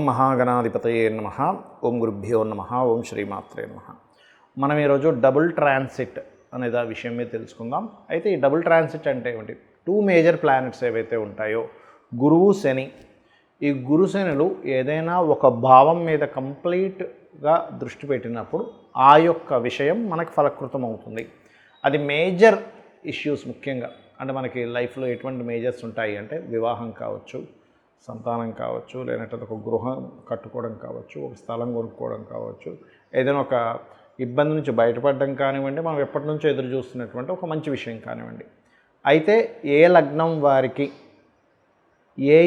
మహాగణాధిపతయే నమః. ఓం గురుభ్యో నమః. ఓం శ్రీమాత్రే నమః. మనం ఈరోజు డబుల్ ట్రాన్సిట్ అనే విషయం మీద తెలుసుకుందాం. అయితే ఈ డబుల్ ట్రాన్సిట్ అంటే ఏమిటి? 2 మేజర్ ప్లానెట్స్ ఏవైతే ఉంటాయో గురువు శని, ఈ గురు శనులు ఏదైనా ఒక భావం మీద కంప్లీట్గా దృష్టి పెట్టినప్పుడు ఆ యొక్క విషయం మనకు ఫలకృతం అవుతుంది. అది మేజర్ ఇష్యూస్ ముఖ్యంగా అంటే మనకి లైఫ్లో ఎటువంటి మేజర్స్ ఉంటాయి అంటే వివాహం కావచ్చు, సంతానం కావచ్చు, లేదంటే ఒక గృహం కట్టుకోవడం కావచ్చు, ఒక స్థలం కొనుక్కోవడం కావచ్చు, ఏదైనా ఒక ఇబ్బంది నుంచి బయటపడడం కానివ్వండి, మనం ఎప్పటి నుంచో ఎదురు చూస్తున్నటువంటి ఒక మంచి విషయం కానివ్వండి. అయితే ఏ లగ్నం వారికి ఏ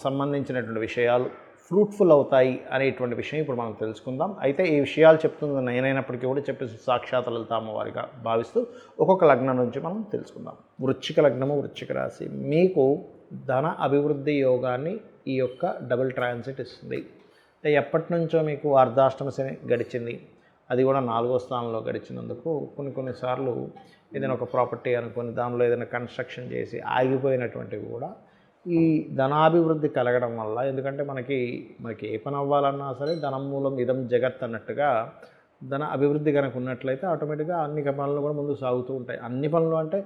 సంబంధించినటువంటి విషయాలు ఫ్రూట్ఫుల్ అవుతాయి అనేటువంటి విషయం ఇప్పుడు మనం తెలుసుకుందాం. అయితే ఈ విషయాలు చెప్తుంది నేనైనప్పటికీ కూడా చెప్పేసి సాక్షాత్ లలిత అమ్మవారిగా భావిస్తూ ఒక్కొక్క లగ్నం నుంచి మనం తెలుసుకుందాం. వృశ్చిక లగ్నము, వృశ్చిక రాశి మీకు ధన అభివృద్ధి యోగాన్ని ఈ యొక్క డబుల్ ట్రాన్సిట్ ఇస్తుంది. ఎప్పటి నుంచో మీకు అర్ధాష్టమ శని గడిచింది, అది కూడా 4వ స్థానంలో గడిచినందుకు కొన్నిసార్లు ఏదైనా ఒక ప్రాపర్టీ అనుకొని దానిలో ఏదైనా కన్స్ట్రక్షన్ చేసి ఆగిపోయినటువంటివి కూడా ఈ ధనాభివృద్ధి కలగడం వల్ల, ఎందుకంటే మనకి ఏ పని అవ్వాలన్నా సరే ధనం మూలం ఇదం జగత్ అన్నట్టుగా ధన అభివృద్ధి కనుక ఉన్నట్లయితే ఆటోమేటిక్గా అన్ని పనులు కూడా ముందుకు సాగుతూ ఉంటాయి. అన్ని పనులు అంటే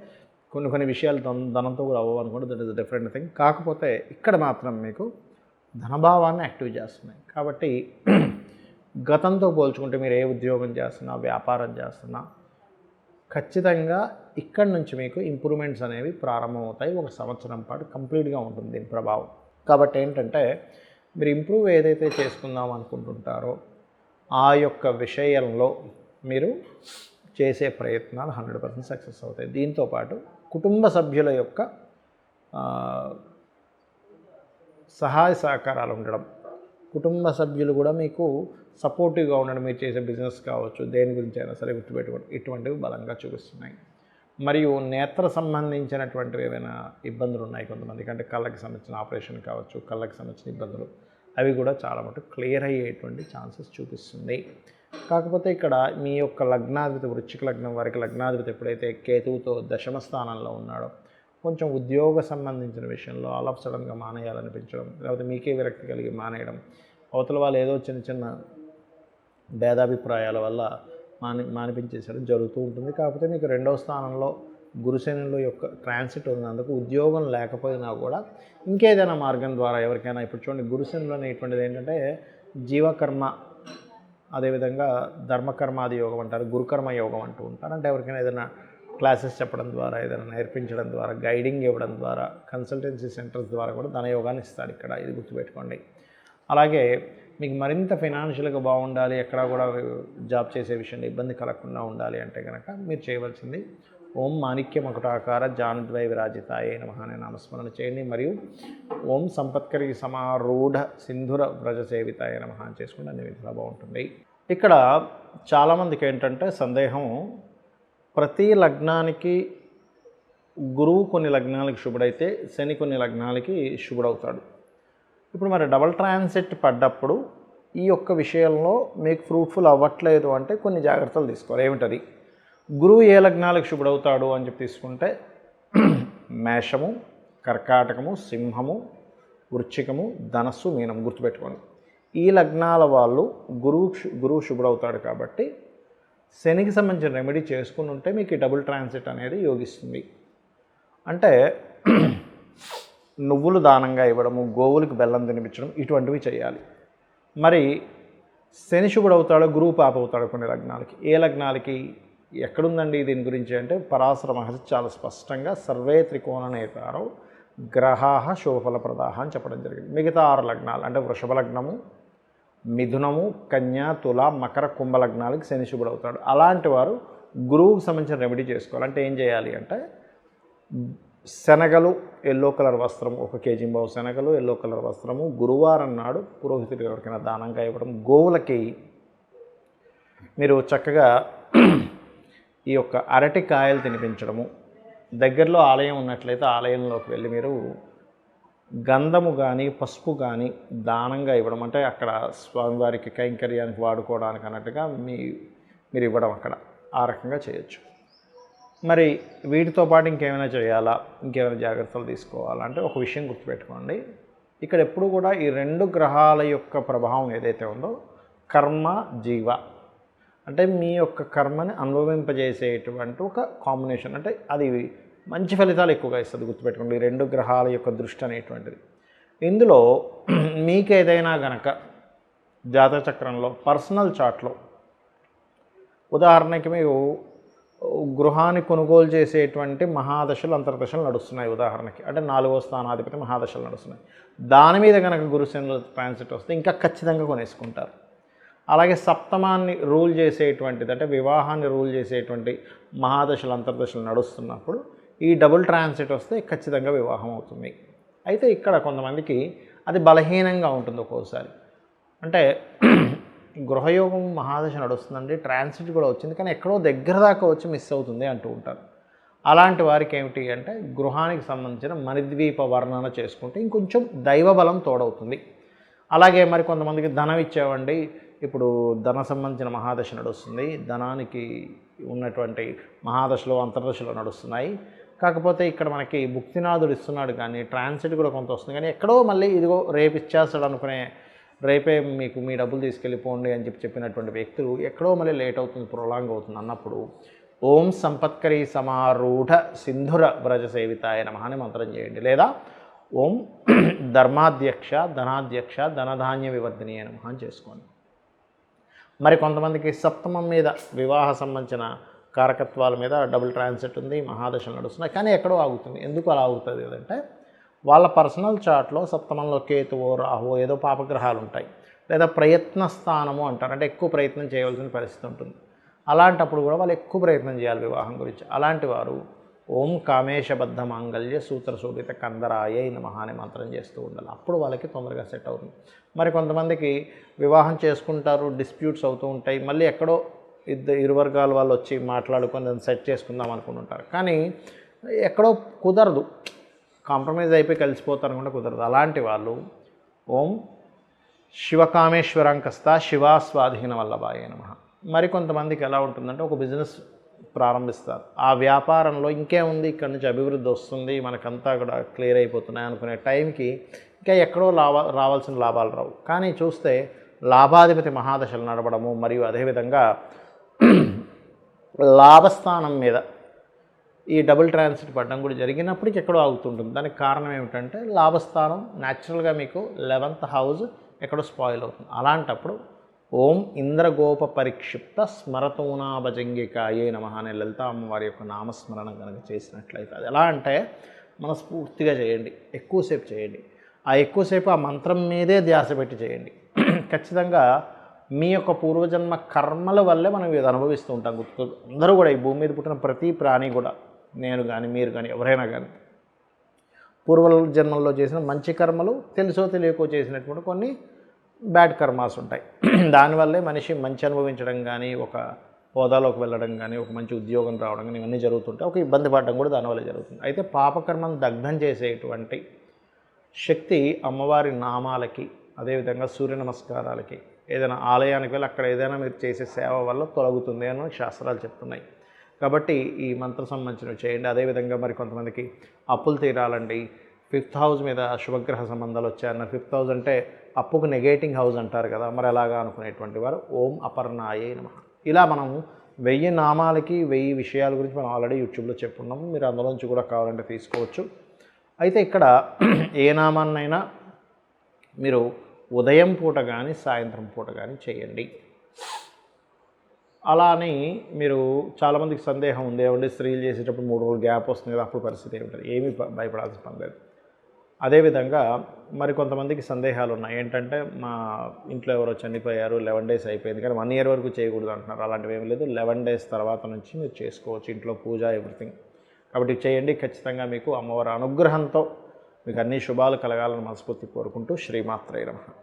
కొన్ని విషయాలు ధనంతో కూడా అవ్వవు అనుకోండి, దట్ ఈస్ డిఫరెంట్ థింగ్. కాకపోతే ఇక్కడ మాత్రం మీకు ధనభావాన్ని యాక్టివ్ చేస్తున్నాయి. కాబట్టి గతంతో పోల్చుకుంటే మీరు ఏ ఉద్యోగం చేస్తున్నా, వ్యాపారం చేస్తున్నా ఖచ్చితంగా ఇక్కడి నుంచి మీకు ఇంప్రూవ్మెంట్స్ అనేవి ప్రారంభమవుతాయి. ఒక సంవత్సరం పాటు కంప్లీట్గా ఉంటుంది దీని ప్రభావం. కాబట్టి ఏంటంటే మీరు ఇంప్రూవ్ ఏదైతే చేసుకుందాం అనుకుంటుంటారో ఆ యొక్క విషయంలో మీరు చేసే ప్రయత్నాలు 100% సక్సెస్ అవుతాయి. దీంతోపాటు కుటుంబ సభ్యుల యొక్క సహాయ సహకారాలు ఉండడం, కుటుంబ సభ్యులు కూడా మీకు సపోర్టివ్గా ఉండడం, మీరు చేసే బిజినెస్ కావచ్చు, దేని గురించి అయినా సరే గుర్తుపెట్టుకోండి, ఇటువంటివి బలంగా చూపిస్తున్నాయి. మరియు నేత్ర సంబంధించినటువంటివి ఏవైనా ఇబ్బందులు ఉన్నాయి కొంతమందికి, అంటే కళ్ళకి సంబంధించిన ఆపరేషన్ కావచ్చు, కళ్ళకి సంబంధించిన ఇబ్బందులు, అవి కూడా చాలా మటుకు క్లియర్ అయ్యేటువంటి ఛాన్సెస్ చూపిస్తుంది. కాకపోతే ఇక్కడ మీ యొక్క లగ్నాధిపతి, వృశ్చిక లగ్నం వారికి లగ్నాధిపతి ఎప్పుడైతే కేతువుతో దశమ స్థానంలో ఉన్నాడో కొంచెం ఉద్యోగ సంబంధించిన విషయంలో ఆల్ ఆఫ్ సడన్గా మానేయాలనిపించడం, లేకపోతే మీకే విరక్తి కలిగి మానేయడం, అవతల వాళ్ళు ఏదో చిన్న భేదాభిప్రాయాల వల్ల మానిపించేసడం జరుగుతూ ఉంటుంది. కాకపోతే మీకు 2వ స్థానంలో గురుశనుల యొక్క ట్రాన్సిట్ ఉన్నందుకు ఉద్యోగం లేకపోయినా కూడా ఇంకేదైనా మార్గం ద్వారా ఎవరికైనా, ఇప్పుడు చూడండి గురుశనులు అనేటువంటిది ఏంటంటే జీవకర్మ, అదేవిధంగా ధర్మకర్మాది యోగం అంటారు, గురుకర్మ యోగం అంటూ ఉంటారు. అంటే ఎవరికైనా ఏదైనా క్లాసెస్ చెప్పడం ద్వారా, ఏదైనా నేర్పించడం ద్వారా, గైడింగ్ ఇవ్వడం ద్వారా, కన్సల్టెన్సీ సెంటర్స్ ద్వారా కూడా ధనయోగాన్ని ఇస్తాడు ఇక్కడ, ఇది గుర్తుపెట్టుకోండి. అలాగే మీకు మరింత ఫైనాన్షియల్గా బాగుండాలి, ఎక్కడ కూడా జాబ్ చేసే విషయంలో ఇబ్బంది కలగకుండా ఉండాలి అంటే కనుక మీరు చేయవలసింది ఓం మాణిక్య మకుటాకార జానుద్వయ విరాజితాయే నమః అనే నామస్మరణ చేయండి. మరియు ఓం సంపత్కరి సమారూఢ సింధుర వ్రజ సేవితాయ నమః అని చేసుకుంటే అన్ని విధాలా బాగుంటుంది. ఇక్కడ చాలామందికి ఏంటంటే సందేహం, ప్రతి లగ్నానికి గురువు కొన్ని లగ్నాలకి శుభుడైతే శని కొన్ని లగ్నాలకి శుభుడవుతాడు. ఇప్పుడు మరి డబల్ ట్రాన్సిట్ పడ్డప్పుడు ఈ యొక్క విషయంలో మీకు ఫ్రూట్ఫుల్ అవ్వట్లేదు అంటే కొన్ని జాగ్రత్తలు తీసుకోవాలి. ఏమిటది? గురువు ఏ లగ్నాలకు శుభుడవుతాడు అని చెప్పి తీసుకుంటే మేషము, కర్కాటకము, సింహము, వృశ్చికము, ధనస్సు, మీనం గుర్తుపెట్టుకోండి. ఈ లగ్నాల వాళ్ళు గురువు శుభుడవుతాడు. కాబట్టి శనికి సంబంధించిన రెమెడీ చేసుకుని ఉంటే మీకు ఈ డబుల్ ట్రాన్సిట్ అనేది యోగిస్తుంది. అంటే నువ్వులు దానంగా ఇవ్వడము, గోవులకు బెల్లం తినిపించడం, ఇటువంటివి చేయాలి. మరి శని శుభుడవుతాడో గురువు పాప అవుతాడు కొన్ని లగ్నాలకి. ఏ లగ్నాలకి ఎక్కడుందండి దీని గురించి అంటే పరాశర మహర్షి చాలా స్పష్టంగా సర్వే త్రికోణ నేతారో గ్రహాః శుభఫలప్రదాః అని చెప్పడం జరిగింది. మిగతా 6 లగ్నాలు అంటే వృషభ లగ్నము, మిథునము, కన్యా, తుల, మకర, కుంభ లగ్నాలకి శని శుభుడవుతాడు. అలాంటి వారు గురువుకు సంబంధించిన రెమెడీ చేసుకోవాలి. అంటే ఏం చేయాలి అంటే శనగలు, ఎల్లో కలర్ వస్త్రము, 1 కేజీ శనగలు, ఎల్లో కలర్ వస్త్రము గురువారం నాడు పురోహితుడు ఎవరికైనా దానంగా ఇవ్వడం, గోవులకి మీరు చక్కగా ఈ యొక్క అరటి కాయలు తినిపించడము, దగ్గరలో ఆలయం ఉన్నట్లయితే ఆలయంలోకి వెళ్ళి మీరు గంధము కానీ పసుపు కానీ దానంగా ఇవ్వడం, అంటే అక్కడ స్వామివారికి కైంకర్యానికి వాడుకోవడానికి అన్నట్టుగా మీరు ఇవ్వడం అక్కడ ఆ రకంగా చేయొచ్చు. మరి వీటితో పాటు ఇంకేమైనా చేయాలా, ఇంకేమైనా జాగ్రత్తలు తీసుకోవాలా అంటే ఒక విషయం గుర్తుపెట్టుకోండి. ఇక్కడ ఎప్పుడు కూడా ఈ 2 గ్రహాల యొక్క ప్రభావం ఏదైతే ఉందో కర్మ జీవ అంటే మీ యొక్క కర్మని అనుభవింపజేసేటువంటి ఒక కాంబినేషన్, అంటే అది మంచి ఫలితాలు ఎక్కువగా ఇస్తుంది. గుర్తుపెట్టుకోండి, ఈ 2 గ్రహాల యొక్క దృష్టి అనేటువంటిది. ఇందులో మీకు ఏదైనా గనక జాతక చక్రంలో పర్సనల్ చార్ట్లో ఉదాహరణకి మీరు గృహాన్ని కొనుగోలు చేసేటువంటి మహాదశలు అంతర్దశలు నడుస్తున్నాయి ఉదాహరణకి, అంటే 4వ స్థానాధిపతి మహాదశలు నడుస్తున్నాయి. దాని మీద కనుక గురుశనుల ట్రాన్సిట్ వస్తే ఇంకా ఖచ్చితంగా కొనేసుకుంటారు. అలాగే సప్తమాన్ని రూల్ చేసేటువంటిది, అంటే వివాహాన్ని రూల్ చేసేటువంటి మహాదశలు అంతర్దశలు నడుస్తున్నప్పుడు ఈ డబుల్ ట్రాన్సిట్ వస్తే ఖచ్చితంగా వివాహం అవుతుంది. అయితే ఇక్కడ కొంతమందికి అది బలహీనంగా ఉంటుంది ఒక్కోసారి. అంటే గృహయోగం మహాదశ నడుస్తుందండి, ట్రాన్సిట్ కూడా వచ్చింది, కానీ ఎక్కడో దగ్గర దాకా వచ్చి మిస్ అవుతుంది అంటూ ఉంటారు. అలాంటి వారికి ఏమిటి అంటే గృహానికి సంబంధించిన మణిద్వీప వర్ణన చేసుకుంటే ఇంకొంచెం దైవబలం తోడవుతుంది. అలాగే మరి కొంతమందికి ధనం ఇచ్చేవండి, ఇప్పుడు ధన సంబంధించిన మహాదశ నడుస్తుంది, ధనానికి ఉన్నటువంటి మహాదశలో అంతర్దశలో నడుస్తున్నాయి. కాకపోతే ఇక్కడ మనకి భుక్తినాథుడు ఇస్తున్నాడు కానీ ట్రాన్సిట్ కూడా కొంత వస్తుంది, కానీ ఎక్కడో మళ్ళీ ఇదిగో రేపు ఇచ్చేస్తాడు అనుకునే, రేపే మీకు మీ డబ్బులు తీసుకెళ్ళిపోండి అని చెప్పినటువంటి వ్యక్తులు ఎక్కడో మళ్ళీ లేట్ అవుతుంది, ప్రొలాంగ్ అవుతుంది అన్నప్పుడు ఓం సంపత్కరీ సమారూఢ సింధుర వ్రజ సేవితాయ నమః అని మంత్రం చేయండి. లేదా ఓం ధర్మాధ్యక్ష ధనాధ్యక్ష ధనధాన్య వివర్ధిని అని నమః అని చేసుకోండి. మరి కొంతమందికి సప్తమం మీద వివాహ సంబంధించిన కారకత్వాల మీద డబుల్ ట్రాన్సిట్ ఉంది, మహాదశలు నడుస్తున్నాయి, కానీ ఎక్కడో ఆగుతుంది. ఎందుకు అలా అవుతుంది అంటే వాళ్ళ పర్సనల్ చార్ట్లో సప్తమంలో కేతువో రాహువో ఏదో పాపగ్రహాలు ఉంటాయి, లేదా ప్రయత్న స్థానము అంటారు, అంటే ఎక్కువ ప్రయత్నం చేయవలసిన పరిస్థితి ఉంటుంది. అలాంటప్పుడు కూడా వాళ్ళు ఎక్కువ ప్రయత్నం చేయాలి వివాహం గురించి. అలాంటి వారు ఓం కామేశబద్ధ మాంగళ్య సూత్ర శోభిత కందరాయ నమః అనే మంత్రం చేస్తూ ఉండాలి. అప్పుడు వాళ్ళకి తొందరగా సెట్ అవుతుంది. మరి కొంతమందికి వివాహం చేసుకుంటారు, డిస్ప్యూట్స్ అవుతూ ఉంటాయి, మళ్ళీ ఎక్కడో ఇరు వర్గాల వాళ్ళు వచ్చి మాట్లాడుకొని దాన్ని సెట్ చేసుకుందాం అనుకుంటుంటారు, కానీ ఎక్కడో కుదరదు, కాంప్రమైజ్ అయిపోయి కలిసిపోతారు అనుకుంటే కుదరదు. అలాంటి వాళ్ళు ఓం శివకామేశ్వరాంకస్త శివాస్వాధీన వల్లభాయ నమః. మరి కొంతమందికి ఎలా ఉంటుందంటే ఒక బిజినెస్ ప్రారంభిస్తారు, ఆ వ్యాపారంలో ఇంకేముంది, ఇక్కడ నుంచి అభివృద్ధి వస్తుంది, మనకంతా కూడా క్లియర్ అయిపోతున్నాయి అనుకునే టైంకి ఇంకా ఎక్కడో రావాల్సిన లాభాలు రావు. కానీ చూస్తే లాభాధిపతి మహాదశలు నడవడము మరియు అదేవిధంగా లాభస్థానం మీద ఈ డబుల్ ట్రాన్సిట్ పడడం కూడా జరిగినప్పటికీ ఎక్కడో ఆగుతుంటుంది. దానికి కారణం ఏమిటంటే లాభస్థానం న్యాచురల్గా మీకు 11th హౌస్ ఎక్కడో స్పాయిల్ అవుతుంది. అలాంటప్పుడు ఓం ఇంద్రగోప పరిక్షిప్త స్మరతూనాభజంగికాయే నమః అనే లలిత అమ్మవారి యొక్క నామస్మరణ కనుక చేసినట్లయితే, అది ఎలా అంటే మనస్ఫూర్తిగా చేయండి, ఎక్కువసేపు చేయండి. ఆ ఎక్కువసేపు ఆ మంత్రం మీదే ధ్యాస పెట్టి చేయండి. ఖచ్చితంగా మీ యొక్క పూర్వజన్మ కర్మల వల్లే మనం ఇది అనుభవిస్తూ ఉంటాం. అందరూ కూడా ఈ భూమి మీద పుట్టిన ప్రతి ప్రాణి కూడా, నేను కానీ మీరు కానీ ఎవరైనా కానీ పూర్వ జన్మల్లో చేసిన మంచి కర్మలు, తెలుసో తెలియకో చేసినటువంటి కొన్ని బ్యాడ్ కర్మాస్ ఉంటాయి. దానివల్లే మనిషి మంచి అనుభవించడం కానీ, ఒక హోదాలోకి వెళ్ళడం కానీ, ఒక మంచి ఉద్యోగం రావడం కానీ ఇవన్నీ జరుగుతుంటాయి. ఒక ఇబ్బంది పడడం కూడా దానివల్ల జరుగుతుంది. అయితే పాపకర్మను దగ్ధం చేసేటువంటి శక్తి అమ్మవారి నామాలకి, అదేవిధంగా సూర్య నమస్కారాలకి, ఏదైనా ఆలయానికి వెళ్ళి అక్కడ ఏదైనా మీరు చేసే సేవ వల్ల తొలగుతుంది అని శాస్త్రాలు చెప్తున్నాయి. కాబట్టి ఈ మంత్రం సంబంధించినవి చేయండి. అదేవిధంగా మరి కొంతమందికి అప్పులు తీరాలండి, 5th హౌస్ మీద శుభగ్రహ సంబంధాలు వచ్చాయన్నారు. 5th హౌస్ అంటే అప్పుకు నెగేటింగ్ హౌస్ అంటారు కదా, మరి అలాగా అనుకునేటువంటి వారు ఓం అపర్ణాయే నమః. ఇలా మనం 1000 నామాలకి 1000 విషయాల గురించి మనం ఆల్రెడీ యూట్యూబ్లో చెప్పుకున్నాము, మీరు అందులోంచి కూడా కావాలంటే తీసుకోవచ్చు. అయితే ఇక్కడ ఏ నామాన్నైనా మీరు ఉదయం పూట కానీ సాయంత్రం పూట కానీ చేయండి. అలా అని మీరు చాలామందికి సందేహం ఉంది, ఏమంటే స్త్రీలు చేసేటప్పుడు 3 రోజులు గ్యాప్ వస్తుంది కదా, అప్పుడు పరిస్థితి ఏమిటంటే ఏమీ భయపడాల్సిన పని లేదు. అదేవిధంగా మరి కొంతమందికి సందేహాలు ఉన్నాయి, ఏంటంటే మా ఇంట్లో ఎవరో చనిపోయారు, 11 days అయిపోయింది కానీ 1 year వరకు చేయకూడదు అంటున్నారు. అలాంటివి ఏమీ లేదు, 11 days తర్వాత నుంచి మీరు చేసుకోవచ్చు, ఇంట్లో పూజ ఎవ్రీథింగ్. కాబట్టి చేయండి. ఖచ్చితంగా మీకు అమ్మవారి అనుగ్రహంతో మీకు అన్ని శుభాలు కలగాలని మనస్ఫూర్తి కోరుకుంటూ శ్రీమాత్రే నమః.